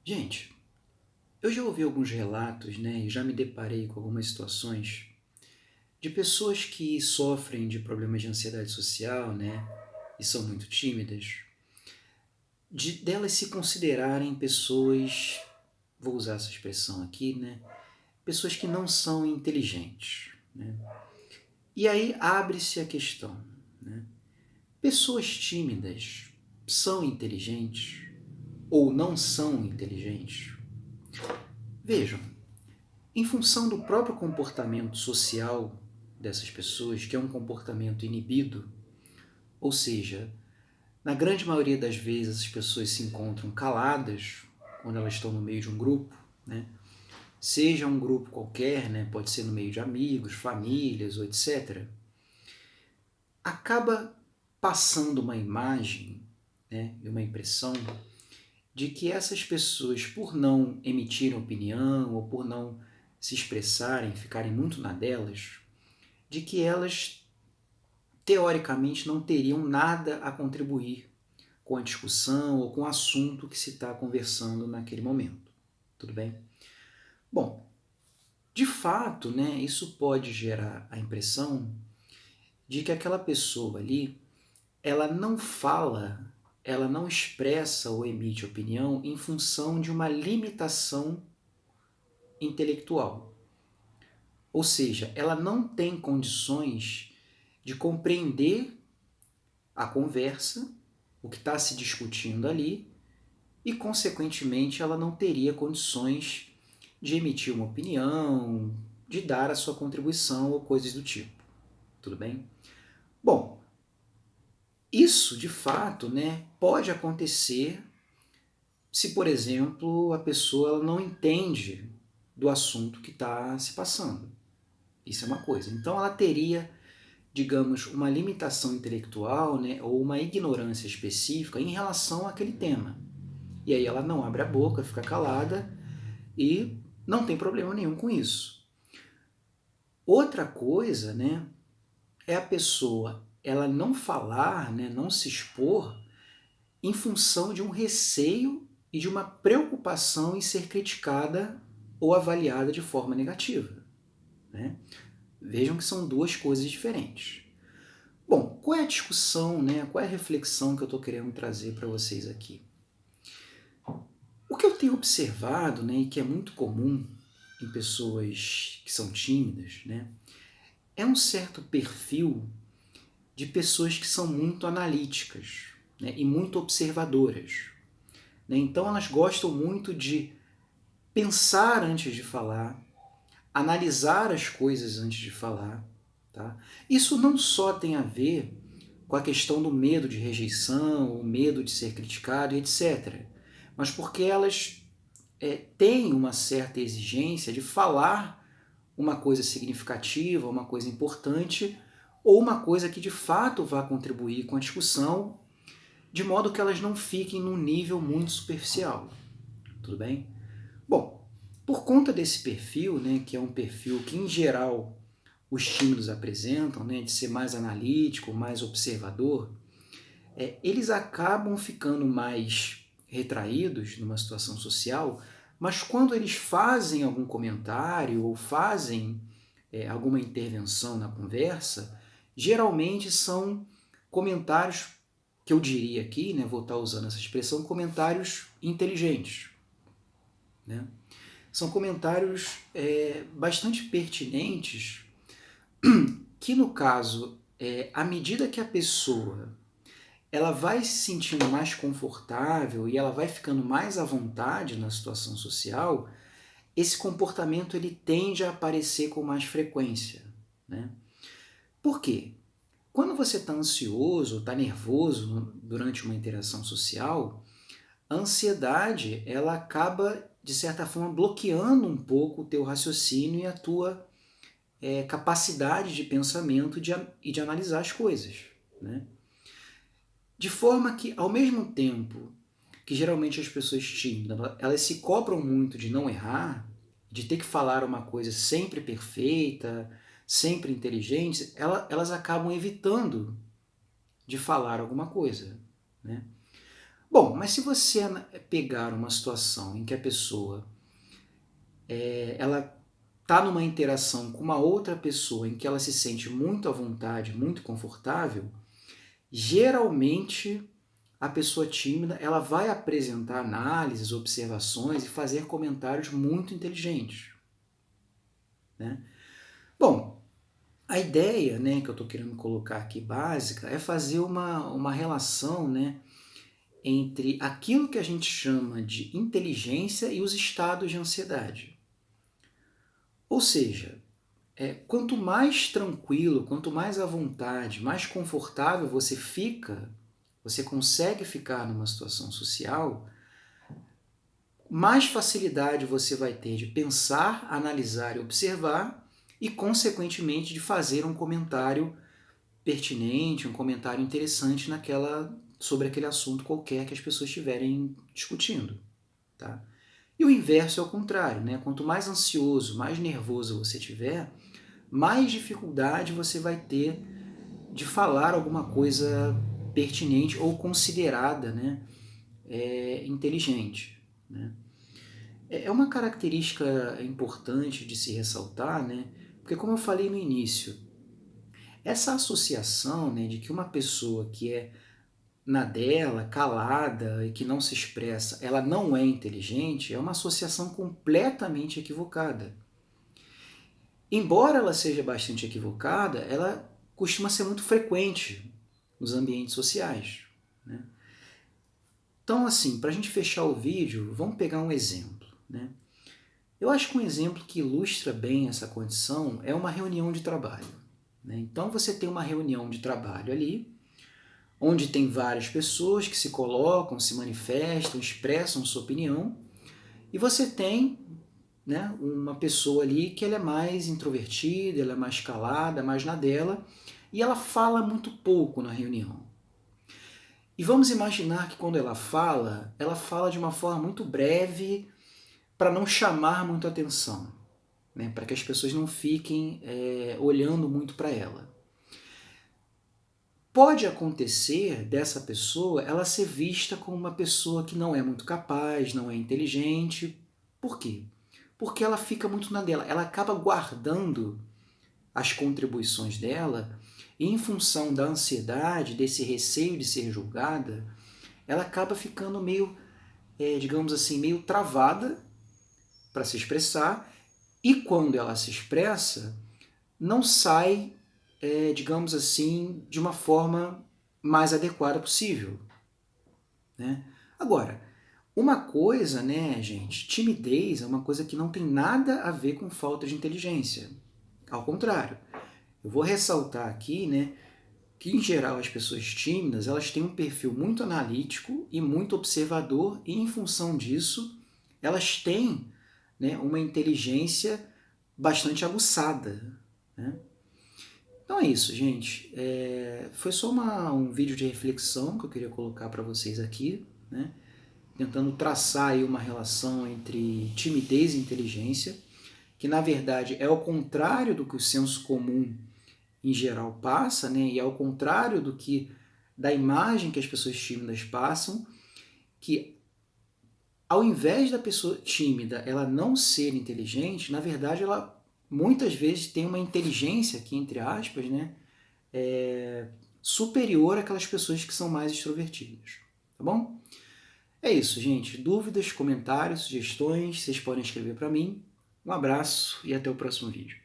Gente, eu já ouvi alguns relatos, né, e já me deparei com algumas situações de pessoas que sofrem de problemas de ansiedade social, né, e são muito tímidas, delas se considerarem pessoas, vou usar essa expressão aqui, né, pessoas que não são inteligentes, né. E aí abre-se a questão, né, pessoas tímidas são inteligentes ou não são inteligentes? Vejam, em função do próprio comportamento social dessas pessoas, que é um comportamento inibido, ou seja, na grande maioria das vezes as pessoas se encontram caladas quando elas estão no meio de um grupo, né? Seja um grupo qualquer, né? Pode ser no meio de amigos, famílias ou etc. Acaba passando uma imagem, né? E uma impressão de que essas pessoas, por não emitirem opinião ou por não se expressarem, ficarem muito na delas, de que elas, teoricamente, não teriam nada a contribuir com a discussão ou com o assunto que se está conversando naquele momento. Tudo bem? Bom, de fato, né, isso pode gerar a impressão de que aquela pessoa ali, ela não fala, ela não expressa ou emite opinião em função de uma limitação intelectual. Ou seja, ela não tem condições de compreender a conversa, o que está se discutindo ali, e, consequentemente, ela não teria condições de emitir uma opinião, de dar a sua contribuição ou coisas do tipo. Tudo bem? Bom, isso de fato, né, pode acontecer se, por exemplo, a pessoa ela não entende do assunto que está se passando. Isso é uma coisa. Então ela teria, digamos, uma limitação intelectual, né, ou uma ignorância específica em relação àquele tema. E aí ela não abre a boca, fica calada e não tem problema nenhum com isso. Outra coisa, né, é a pessoa ela não falar, né, não se expor em função de um receio e de uma preocupação em ser criticada ou avaliada de forma negativa, né? Vejam que são duas coisas diferentes. Bom, qual é a discussão, né? Qual é a reflexão que eu estou querendo trazer para vocês aqui? O que eu tenho observado, né, e que é muito comum em pessoas que são tímidas, né, é um certo perfil de pessoas que são muito analíticas, né, e muito observadoras. Né? Então elas gostam muito de pensar antes de falar, analisar as coisas antes de falar. Tá? Isso não só tem a ver com a questão do medo de rejeição, o medo de ser criticado, etc. Mas porque elas têm uma certa exigência de falar uma coisa significativa, uma coisa importante, ou uma coisa que de fato vá contribuir com a discussão, de modo que elas não fiquem num nível muito superficial. Tudo bem? Bom, por conta desse perfil, né, que é um perfil que em geral os tímidos apresentam, né, de ser mais analítico, mais observador, eles acabam ficando mais retraídos numa situação social, mas quando eles fazem algum comentário ou fazem alguma intervenção na conversa, geralmente são comentários que eu diria aqui, né, vou estar usando essa expressão, comentários inteligentes. Né? São comentários bastante pertinentes que, no caso, à medida que a pessoa ela vai se sentindo mais confortável e ela vai ficando mais à vontade na situação social, esse comportamento ele tende a aparecer com mais frequência. Né? Por quê? Quando você está ansioso, está nervoso durante uma interação social, a ansiedade ela acaba, de certa forma, bloqueando um pouco o teu raciocínio e a tua capacidade de pensamento e de analisar as coisas. Né? De forma que, ao mesmo tempo que geralmente as pessoas tímidas, elas se cobram muito de não errar, de ter que falar uma coisa sempre perfeita, sempre inteligente, elas acabam evitando de falar alguma coisa. Né? Bom, mas se você pegar uma situação em que a pessoa ela está numa interação com uma outra pessoa em que ela se sente muito à vontade, muito confortável, geralmente a pessoa tímida ela vai apresentar análises, observações e fazer comentários muito inteligentes, né? Bom, a ideia, né, que eu estou querendo colocar aqui básica é fazer uma relação, né, entre aquilo que a gente chama de inteligência e os estados de ansiedade. Ou seja, quanto mais tranquilo, quanto mais à vontade, mais confortável você fica, você consegue ficar numa situação social, mais facilidade você vai ter de pensar, analisar e observar e, consequentemente, de fazer um comentário pertinente, um comentário interessante sobre aquele assunto qualquer que as pessoas estiverem discutindo. Tá? E o inverso é o contrário, né? Quanto mais ansioso, mais nervoso você tiver, mais dificuldade você vai ter de falar alguma coisa pertinente ou considerada, né, inteligente. Né? É uma característica importante de se ressaltar, né? Porque como eu falei no início, essa associação, né, de que uma pessoa que é na dela, calada e que não se expressa, ela não é inteligente, é uma associação completamente equivocada. Embora ela seja bastante equivocada, ela costuma ser muito frequente nos ambientes sociais, né? Então, assim, para a gente fechar o vídeo, vamos pegar um exemplo, né? Eu acho que um exemplo que ilustra bem essa condição é uma reunião de trabalho, né? Então, você tem uma reunião de trabalho ali, onde tem várias pessoas que se colocam, se manifestam, expressam sua opinião, e você tem, né, uma pessoa ali que ela é mais introvertida, ela é mais calada, mais na dela, e ela fala muito pouco na reunião. E vamos imaginar que quando ela fala de uma forma muito breve para não chamar muito atenção, né, para que as pessoas não fiquem olhando muito para ela. Pode acontecer dessa pessoa ela ser vista como uma pessoa que não é muito capaz, não é inteligente. Por quê? Porque ela fica muito na dela, ela acaba guardando as contribuições dela e em função da ansiedade, desse receio de ser julgada, ela acaba ficando meio, digamos assim, meio travada para se expressar e quando ela se expressa, não sai, digamos assim, de uma forma mais adequada possível, né? Agora, uma coisa, né, gente, timidez é uma coisa que não tem nada a ver com falta de inteligência. Ao contrário, eu vou ressaltar aqui, né, que em geral as pessoas tímidas, elas têm um perfil muito analítico e muito observador e em função disso, elas têm, né, uma inteligência bastante aguçada, né? Então é isso, gente. Foi só um vídeo de reflexão que eu queria colocar para vocês aqui, né? Tentando traçar aí uma relação entre timidez e inteligência, que na verdade é o contrário do que o senso comum em geral passa, né? E é o contrário da imagem que as pessoas tímidas passam, que ao invés da pessoa tímida ela não ser inteligente, na verdade ela muitas vezes tem uma inteligência aqui entre aspas, né? Superior àquelas pessoas que são mais extrovertidas, tá bom? É isso, gente. Dúvidas, comentários, sugestões, vocês podem escrever para mim. Um abraço e até o próximo vídeo.